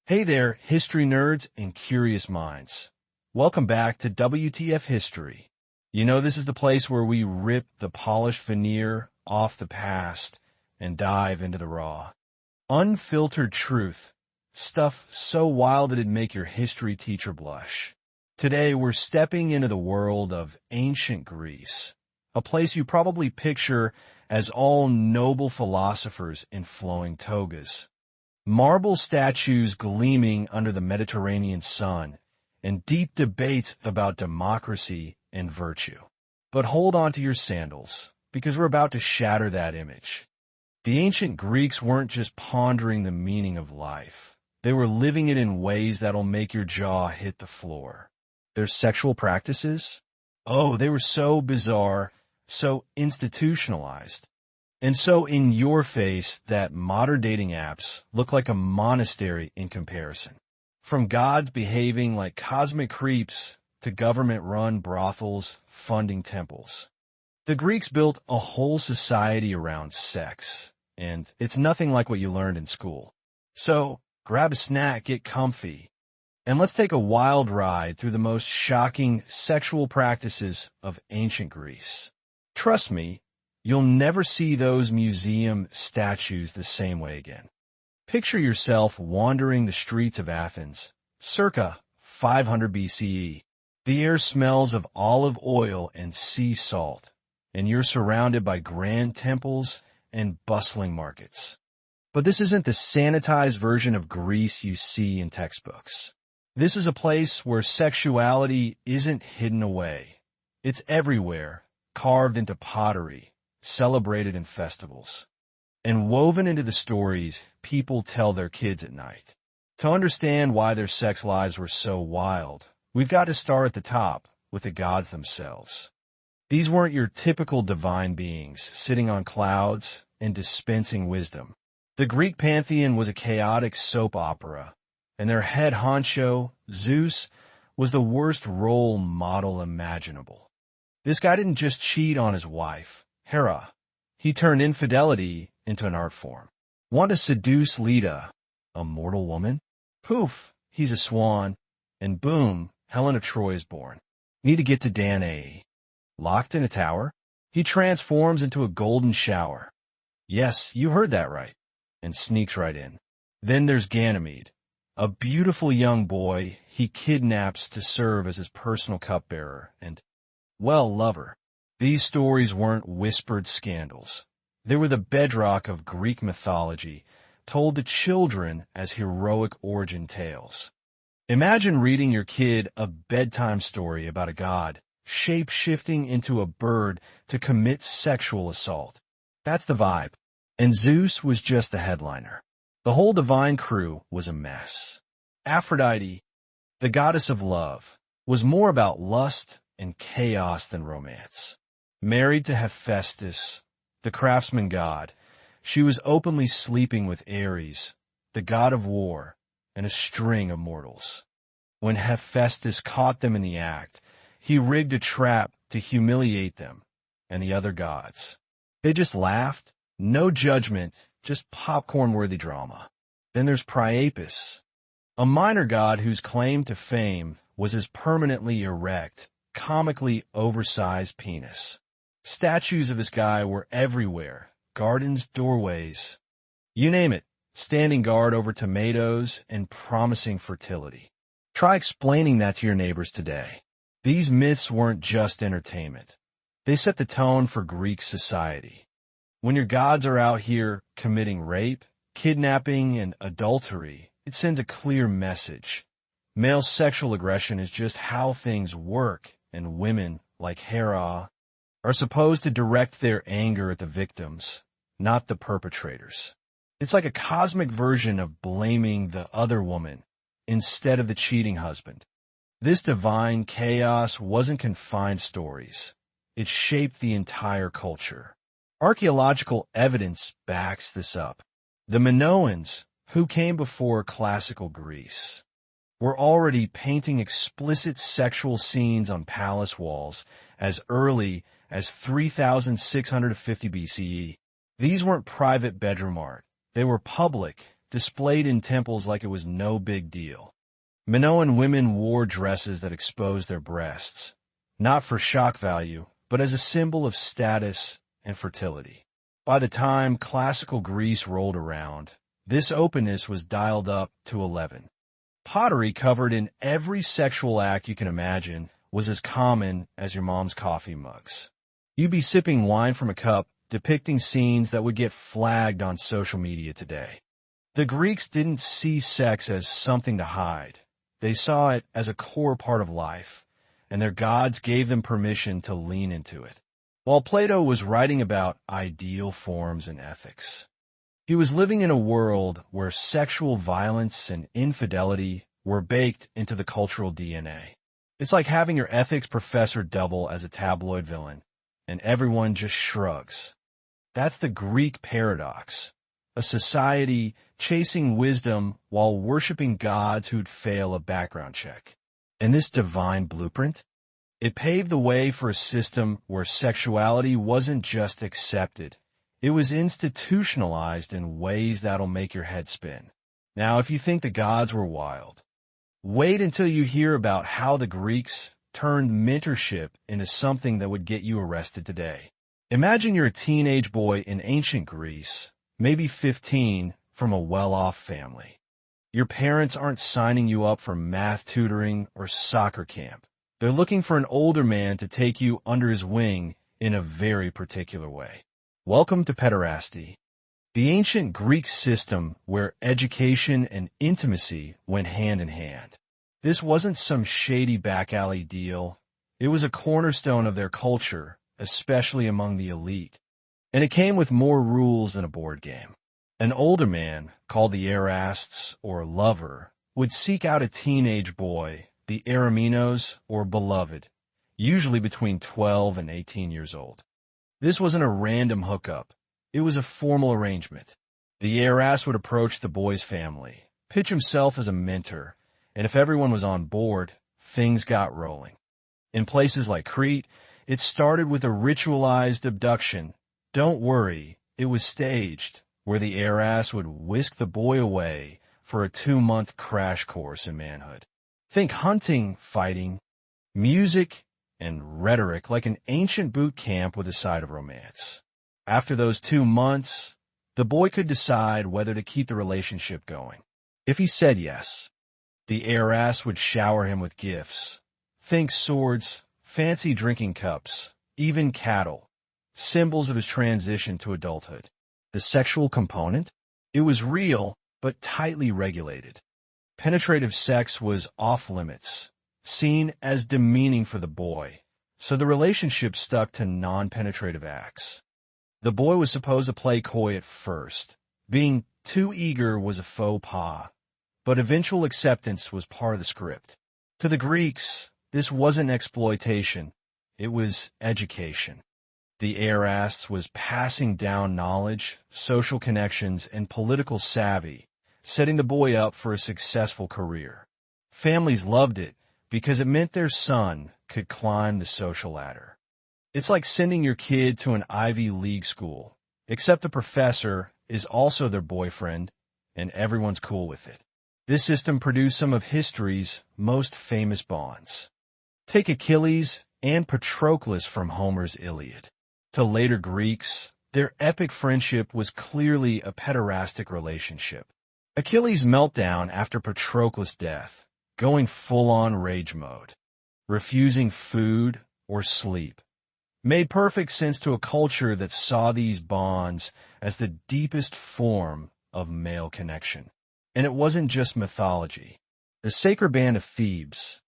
Hey there, history nerds and curious minds. Welcome back to WTF History. You know, this is the place where we rip the polished veneer off the past and dive into the raw, unfiltered truth, stuff so wild it'd make your history teacher blush. Today, we're stepping into the world of ancient Greece, a place you probably picture as all noble philosophers in flowing togas. Marble statues gleaming under the Mediterranean sun, and deep debates about democracy and virtue. But hold on to your sandals, because we're about to shatter that image. The ancient Greeks weren't just pondering the meaning of life. They were living it in ways that'll make your jaw hit the floor. Their sexual practices? Oh, they were so bizarre, so institutionalized. And so in your face that modern dating apps look like a monastery in comparison. From gods behaving like cosmic creeps to government-run brothels funding temples. The Greeks built a whole society around sex, and it's nothing like what you learned in school. So grab a snack, get comfy, and let's take a wild ride through the most shocking sexual practices of ancient Greece. Trust me, you'll never see those museum statues the same way again. Picture yourself wandering the streets of Athens, circa 500 BCE. The air smells of olive oil and sea salt, and you're surrounded by grand temples and bustling markets. But this isn't the sanitized version of Greece you see in textbooks. This is a place where sexuality isn't hidden away. It's everywhere, carved into pottery, celebrated in festivals, and woven into the stories people tell their kids at night. To understand why their sex lives were so wild, we've got to start at the top with the gods themselves. These weren't your typical divine beings sitting on clouds and dispensing wisdom. The Greek pantheon was a chaotic soap opera, and their head honcho, Zeus, was the worst role model imaginable. This guy didn't just cheat on his wife, Hera. He turned infidelity into an art form. Want to seduce Leda, a mortal woman? Poof, he's a swan, and boom, Helen of Troy is born. Need to get to Danae. Locked in a tower? He transforms into a golden shower. Yes, you heard that right, and sneaks right in. Then there's Ganymede, a beautiful young boy he kidnaps to serve as his personal cupbearer and, well, lover. These stories weren't whispered scandals. They were the bedrock of Greek mythology, told to children as heroic origin tales. Imagine reading your kid a bedtime story about a god, shape-shifting into a bird to commit sexual assault. That's the vibe. And Zeus was just the headliner. The whole divine crew was a mess. Aphrodite, the goddess of love, was more about lust and chaos than romance. Married to Hephaestus, the craftsman god, she was openly sleeping with Ares, the god of war, and a string of mortals. When Hephaestus caught them in the act, he rigged a trap to humiliate them and the other gods. They just laughed, no judgment, just popcorn-worthy drama. Then there's Priapus, a minor god whose claim to fame was his permanently erect, comically oversized penis. Statues of this guy were everywhere, gardens, doorways, you name it, standing guard over tomatoes and promising fertility. Try explaining that to your neighbors today. These myths weren't just entertainment. They set the tone for Greek society. When your gods are out here committing rape, kidnapping, and adultery, it sends a clear message. Male sexual aggression is just how things work, and women, like Hera, are supposed to direct their anger at the victims, not the perpetrators. It's like a cosmic version of blaming the other woman instead of the cheating husband. This divine chaos wasn't confined stories. It shaped the entire culture. Archaeological evidence backs this up. The Minoans, who came before classical Greece, were already painting explicit sexual scenes on palace walls as early as 3650 BCE. These weren't private bedroom art. They were public, displayed in temples like it was no big deal. Minoan women wore dresses that exposed their breasts, not for shock value, but as a symbol of status and fertility. By the time classical Greece rolled around, this openness was dialed up to 11. Pottery covered in every sexual act you can imagine was as common as your mom's coffee mugs. You'd be sipping wine from a cup, depicting scenes that would get flagged on social media today. The Greeks didn't see sex as something to hide. They saw it as a core part of life, and their gods gave them permission to lean into it. While Plato was writing about ideal forms and ethics, he was living in a world where sexual violence and infidelity were baked into the cultural DNA. It's like having your ethics professor double as a tabloid villain, and everyone just shrugs. That's the Greek paradox, a society chasing wisdom while worshiping gods who'd fail a background check. And this divine blueprint? It paved the way for a system where sexuality wasn't just accepted. It was institutionalized in ways that'll make your head spin. Now, if you think the gods were wild, wait until you hear about how the Greeks turned mentorship into something that would get you arrested today. Imagine you're a teenage boy in ancient Greece, maybe 15, from a well-off family. Your parents aren't signing you up for math tutoring or soccer camp. They're looking for an older man to take you under his wing in a very particular way. Welcome to pederasty, the ancient Greek system where education and intimacy went hand in hand. This wasn't some shady back alley deal. It was a cornerstone of their culture, especially among the elite. And it came with more rules than a board game. An older man, called the erasts or lover, would seek out a teenage boy, the eromenos or beloved, usually between 12 and 18 years old. This wasn't a random hookup. It was a formal arrangement. The erast would approach the boy's family, pitch himself as a mentor, and if everyone was on board, things got rolling. In places like Crete, it started with a ritualized abduction. Don't worry, it was staged, where the erast would whisk the boy away for a 2-month crash course in manhood. Think hunting, fighting, music, and rhetoric like an ancient boot camp with a side of romance. After those 2 months, the boy could decide whether to keep the relationship going. If he said yes, the erast would shower him with gifts. Think swords, fancy drinking cups, even cattle, symbols of his transition to adulthood. The sexual component? It was real, but tightly regulated. Penetrative sex was off limits, seen as demeaning for the boy, so the relationship stuck to non-penetrative acts. The boy was supposed to play coy at first. Being too eager was a faux pas, but eventual acceptance was part of the script. To the Greeks, this wasn't exploitation, it was education. The erast was passing down knowledge, social connections, and political savvy, setting the boy up for a successful career. Families loved it because it meant their son could climb the social ladder. It's like sending your kid to an Ivy League school, except the professor is also their boyfriend, and everyone's cool with it. This system produced some of history's most famous bonds. Take Achilles and Patroclus from Homer's Iliad. To later Greeks, their epic friendship was clearly a pederastic relationship. Achilles' meltdown after Patroclus' death, going full-on rage mode, refusing food or sleep, made perfect sense to a culture that saw these bonds as the deepest form of male connection. And it wasn't just mythology. The Sacred Band of Thebes,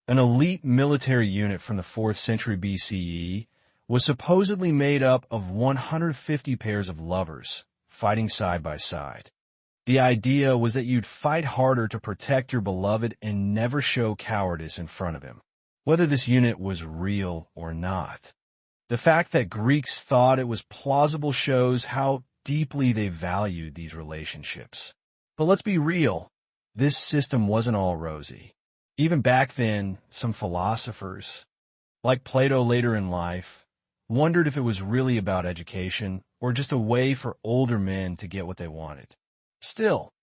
an elite military unit from the 4th century BCE, was supposedly made up of 150 pairs of lovers, fighting side by side. The idea was that you'd fight harder to protect your beloved and never show cowardice in front of him, whether this unit was real or not. The fact that Greeks thought it was plausible shows how deeply they valued these relationships. But let's be real, this system wasn't all rosy. Even back then, some philosophers, like Plato later in life, wondered if it was really about education or just a way for older men to get what they wanted. Still,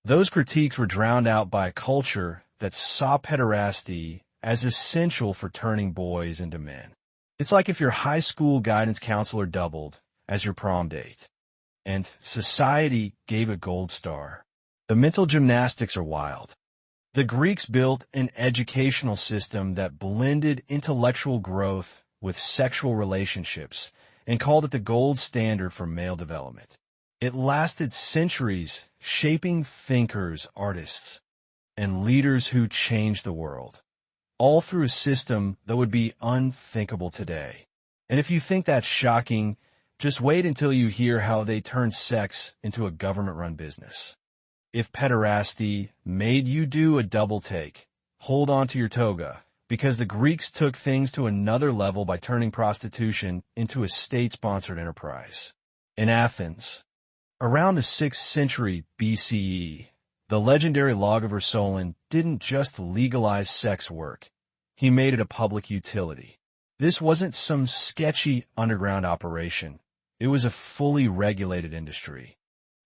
Those critiques were drowned out by a culture that saw pederasty as essential for turning boys into men. It's like if your high school guidance counselor doubled as your prom date, and society gave a gold star. The mental gymnastics are wild. The Greeks built an educational system that blended intellectual growth with sexual relationships and called it the gold standard for male development. It lasted centuries, shaping thinkers, artists, and leaders who changed the world, all through a system that would be unthinkable today. And if you think that's shocking, just wait until you hear how they turned sex into a government-run business. If pederasty made you do a double take, hold on to your toga, because the Greeks took things to another level by turning prostitution into a state-sponsored enterprise. In Athens, around the 6th century BCE, the legendary lawgiver Solon didn't just legalize sex work, he made it a public utility. This wasn't some sketchy underground operation. It was a fully regulated industry,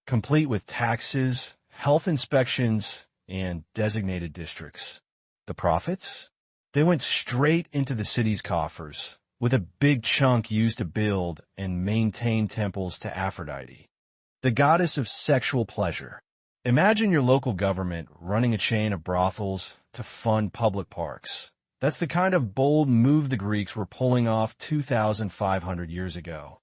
complete with taxes, health inspections, and designated districts. The profits? They went straight into the city's coffers, with a big chunk used to build and maintain temples to Aphrodite, the goddess of sexual pleasure. Imagine your local government running a chain of brothels to fund public parks. That's the kind of bold move the Greeks were pulling off 2,500 years ago.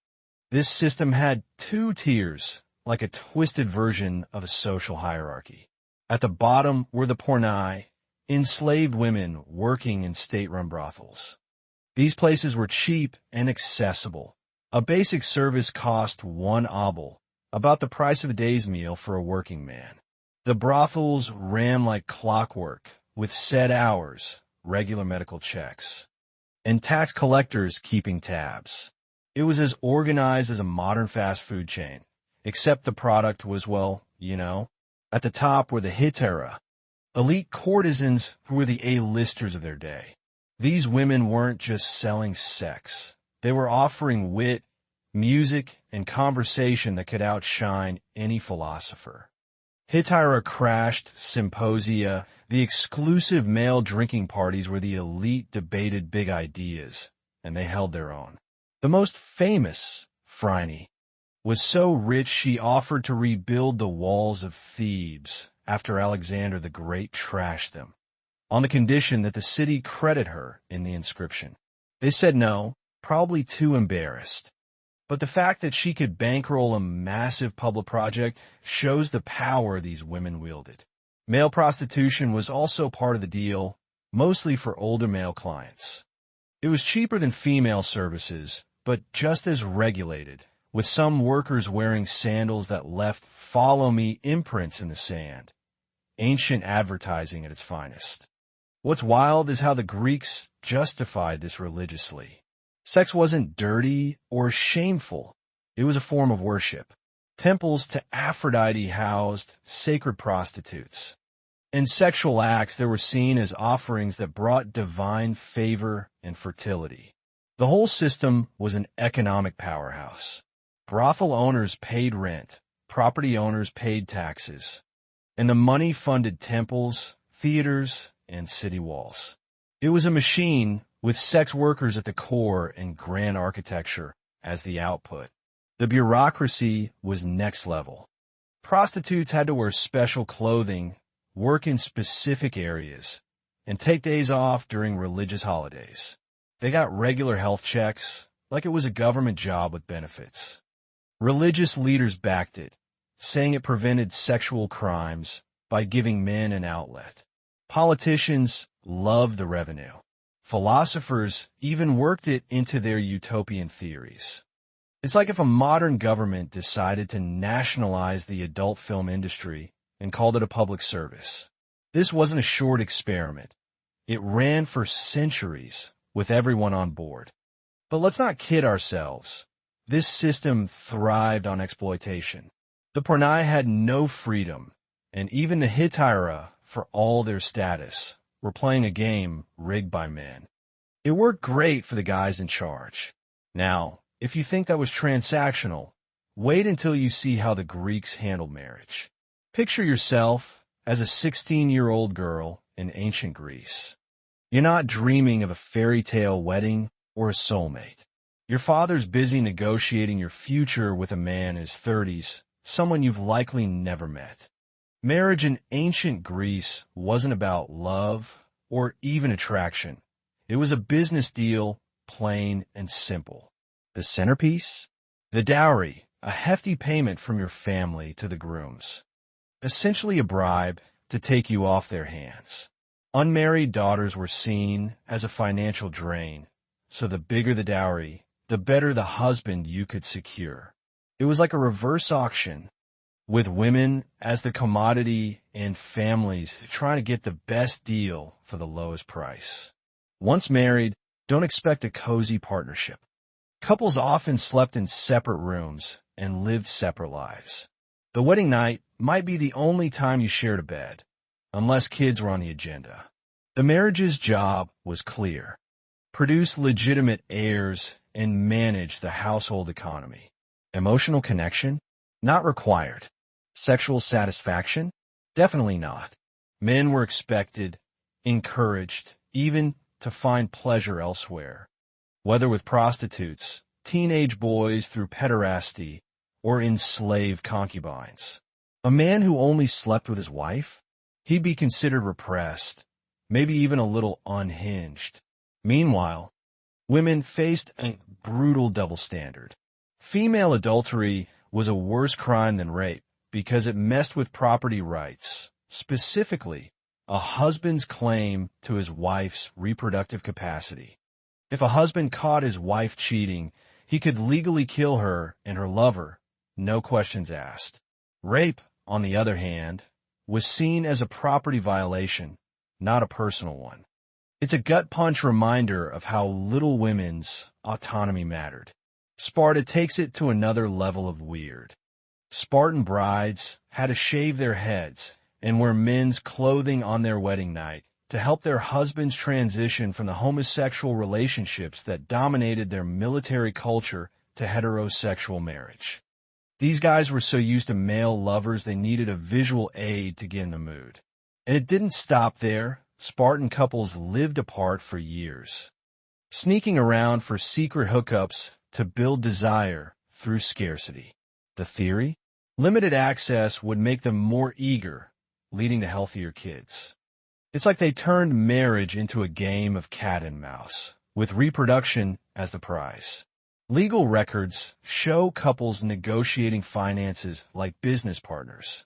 This system had two tiers, like a twisted version of a social hierarchy. At the bottom were the pornai, enslaved women working in state-run brothels. These places were cheap and accessible. A basic service cost 1 obol, about the price of a day's meal for a working man. The brothels ran like clockwork, with set hours, regular medical checks, and tax collectors keeping tabs. It was as organized as a modern fast food chain, except the product was, well, at the top were the hetera, elite courtesans who were the A-listers of their day. These women weren't just selling sex. They were offering wit, music, and conversation that could outshine any philosopher. Hetera crashed symposia, the exclusive male drinking parties where the elite debated big ideas, and they held their own. The most famous, Phryne, was so rich she offered to rebuild the walls of Thebes after Alexander the Great trashed them, on the condition that the city credit her in the inscription. They said no, probably too embarrassed. But the fact that she could bankroll a massive public project shows the power these women wielded. Male prostitution was also part of the deal, mostly for older male clients. It was cheaper than female services, but just as regulated, with some workers wearing sandals that left "follow me" imprints in the sand. Ancient advertising at its finest. What's wild is how the Greeks justified this religiously. Sex wasn't dirty or shameful. It was a form of worship. Temples to Aphrodite housed sacred prostitutes. And sexual acts that were seen as offerings that brought divine favor and fertility. The whole system was an economic powerhouse. Brothel owners paid rent, property owners paid taxes, and the money funded temples, theaters, and city walls. It was a machine with sex workers at the core and grand architecture as the output. The bureaucracy was next level. Prostitutes had to wear special clothing, work in specific areas, and take days off during religious holidays. They got regular health checks, like it was a government job with benefits. Religious leaders backed it, saying it prevented sexual crimes by giving men an outlet. Politicians loved the revenue. Philosophers even worked it into their utopian theories. It's like if a modern government decided to nationalize the adult film industry and called it a public service. This wasn't a short experiment. It ran for centuries with everyone on board. But let's not kid ourselves. This system thrived on exploitation. The pornai had no freedom, and even the hetera, for all their status, were playing a game rigged by men. It worked great for the guys in charge. Now, if you think that was transactional, wait until you see how the Greeks handled marriage. Picture yourself as a 16-year-old girl in ancient Greece. You're not dreaming of a fairy tale wedding or a soulmate. Your father's busy negotiating your future with a man in his 30s, someone you've likely never met. Marriage in ancient Greece wasn't about love or even attraction. It was a business deal, plain and simple. The centerpiece? The dowry, a hefty payment from your family to the grooms. Essentially a bribe to take you off their hands. Unmarried daughters were seen as a financial drain, so the bigger the dowry, the better the husband you could secure. It was like a reverse auction, with women as the commodity and families trying to get the best deal for the lowest price. Once married, don't expect a cozy partnership. Couples often slept in separate rooms and lived separate lives. The wedding night might be the only time you shared a bed, unless kids were on the agenda. The marriage's job was clear: produce legitimate heirs and manage the household economy. Emotional connection? Not required. Sexual satisfaction? Definitely not. Men were expected, encouraged, even to find pleasure elsewhere, whether with prostitutes, teenage boys through pederasty, or enslaved concubines. A man who only slept with his wife? He'd be considered repressed, maybe even a little unhinged. Meanwhile, women faced a brutal double standard. Female adultery was a worse crime than rape because it messed with property rights, specifically a husband's claim to his wife's reproductive capacity. If a husband caught his wife cheating, he could legally kill her and her lover, no questions asked. Rape, on the other hand, was seen as a property violation, not a personal one. It's a gut-punch reminder of how little women's autonomy mattered. Sparta takes it to another level of weird. Spartan brides had to shave their heads and wear men's clothing on their wedding night to help their husbands transition from the homosexual relationships that dominated their military culture to heterosexual marriage. These guys were so used to male lovers they needed a visual aid to get in the mood. And it didn't stop there. Spartan couples lived apart for years, sneaking around for secret hookups to build desire through scarcity. The theory? Limited access would make them more eager, leading to healthier kids. It's like they turned marriage into a game of cat and mouse, with reproduction as the prize. Legal records show couples negotiating finances like business partners,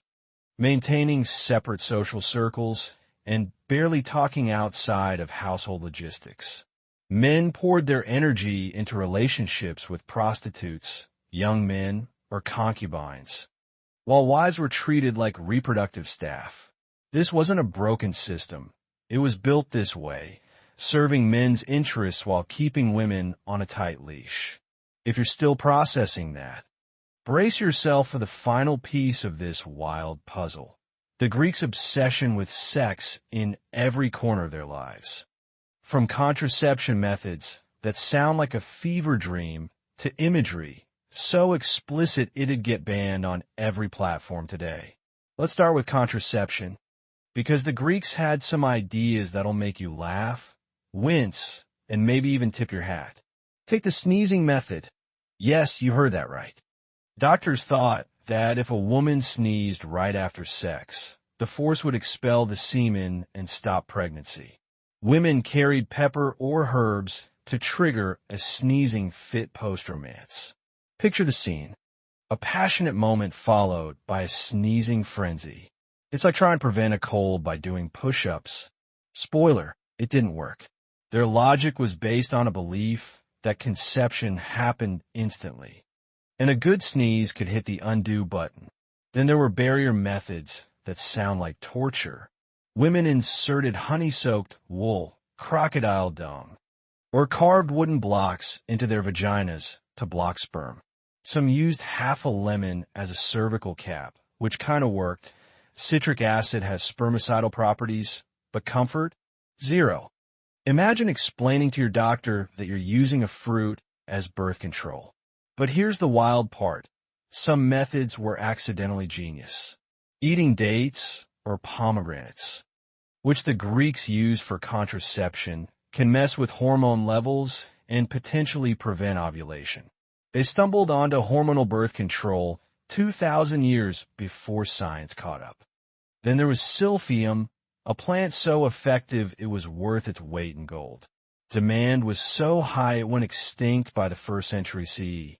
maintaining separate social circles, and barely talking outside of household logistics. Men poured their energy into relationships with prostitutes, young men, or concubines, while wives were treated like reproductive staff. This wasn't a broken system. It was built this way, serving men's interests while keeping women on a tight leash. If you're still processing that, brace yourself for the final piece of this wild puzzle: the Greeks' obsession with sex in every corner of their lives. From contraception methods that sound like a fever dream to imagery so explicit it'd get banned on every platform today. Let's start with contraception, because the Greeks had some ideas that'll make you laugh, wince, and maybe even tip your hat. Take the sneezing method. Yes, you heard that right. Doctors thought that if a woman sneezed right after sex, the force would expel the semen and stop pregnancy. Women carried pepper or herbs to trigger a sneezing fit post-romance. Picture the scene. A passionate moment followed by a sneezing frenzy. It's like trying to prevent a cold by doing push-ups. Spoiler, it didn't work. Their logic was based on a belief that conception happened instantly, and a good sneeze could hit the undo button. Then there were barrier methods that sound like torture. Women inserted honey-soaked wool, crocodile dung, or carved wooden blocks into their vaginas to block sperm. Some used half a lemon as a cervical cap, which kind of worked. Citric acid has spermicidal properties, but comfort? Zero. Imagine explaining to your doctor that you're using a fruit as birth control. But here's the wild part. Some methods were accidentally genius. eating dates or pomegranates, which the Greeks used for contraception, can mess with hormone levels and potentially prevent ovulation. They stumbled onto hormonal birth control 2,000 years before science caught up. Then there was silphium, a plant so effective it was worth its weight in gold. Demand was so high it went extinct by the 1st century CE.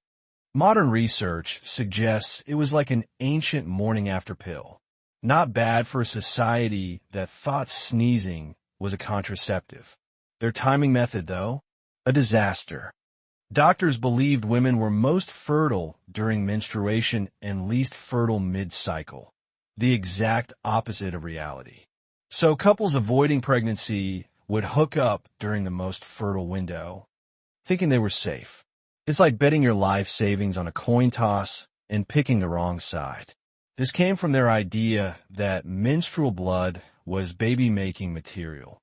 Modern research suggests it was like an ancient morning-after pill. Not bad for a society that thought sneezing was a contraceptive. Their timing method, though, a disaster. Doctors believed women were most fertile during menstruation and least fertile mid-cycle, the exact opposite of reality. So couples avoiding pregnancy would hook up during the most fertile window, thinking they were safe. It's like betting your life savings on a coin toss and picking the wrong side. This came from their idea that menstrual blood was baby-making material.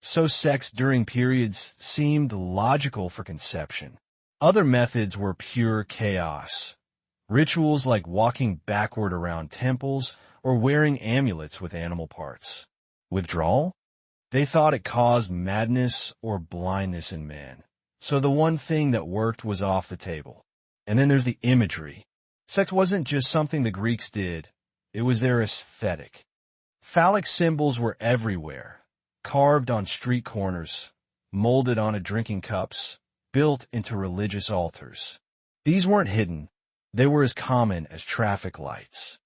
So sex during periods seemed logical for conception. Other methods were pure chaos. Rituals like walking backward around temples or wearing amulets with animal parts. Withdrawal? They thought it caused madness or blindness in men. So the one thing that worked was off the table. And then there's the imagery. Sex wasn't just something the Greeks did. It was their aesthetic. Phallic symbols were everywhere, carved on street corners, molded onto drinking cups, built into religious altars. These weren't hidden. They were as common as traffic lights.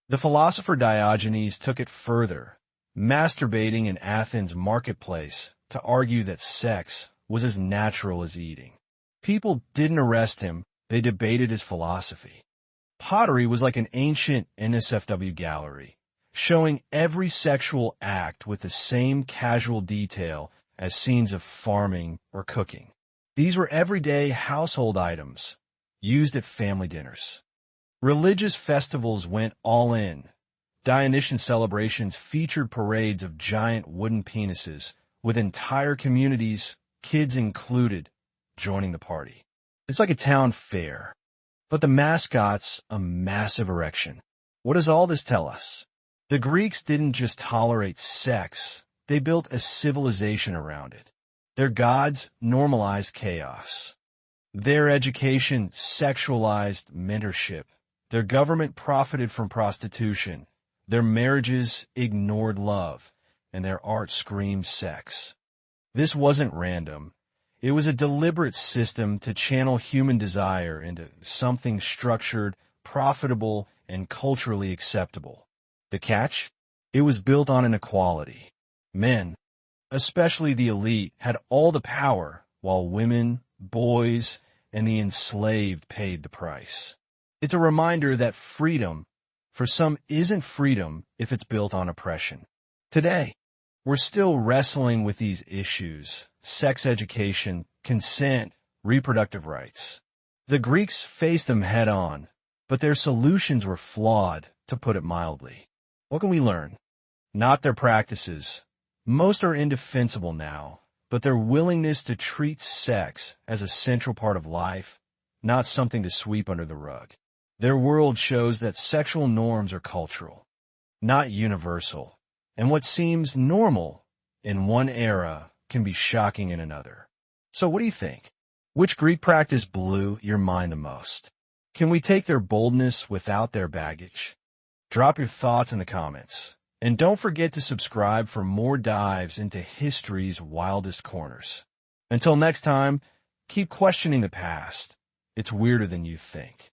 The philosopher Diogenes took it further, masturbating in Athens' marketplace to argue that sex was as natural as eating. People didn't arrest him, they debated his philosophy. Pottery was like an ancient NSFW gallery, showing every sexual act with the same casual detail as scenes of farming or cooking. These were everyday household items, used at family dinners. Religious festivals went all in. Dionysian celebrations featured parades of giant wooden penises, with entire communities, kids included, joining the party. It's like a town fair. But the mascot's a massive erection. What does all this tell us? The Greeks didn't just tolerate sex, they built a civilization around it. Their gods normalized chaos. Their education sexualized mentorship. Their government profited from prostitution. Their marriages ignored love, and their art screamed sex. This wasn't random. It was a deliberate system to channel human desire into something structured, profitable, and culturally acceptable. The catch? It was built on inequality. Men, especially the elite, had all the power, while women, boys, and the enslaved paid the price. It's a reminder that freedom, for some, isn't freedom if it's built on oppression. Today, we're still wrestling with these issues: sex education, consent, reproductive rights. The Greeks faced them head-on, but their solutions were flawed, to put it mildly. What can we learn? Not their practices. Most are indefensible now, but their willingness to treat sex as a central part of life, not something to sweep under the rug. Their world shows that sexual norms are cultural, not universal, and what seems normal in one era can be shocking in another. So what do you think? Which Greek practice blew your mind the most? Can we take their boldness without their baggage? Drop your thoughts in the comments. And don't forget to subscribe for more dives into history's wildest corners. Until next time, keep questioning the past. It's weirder than you think.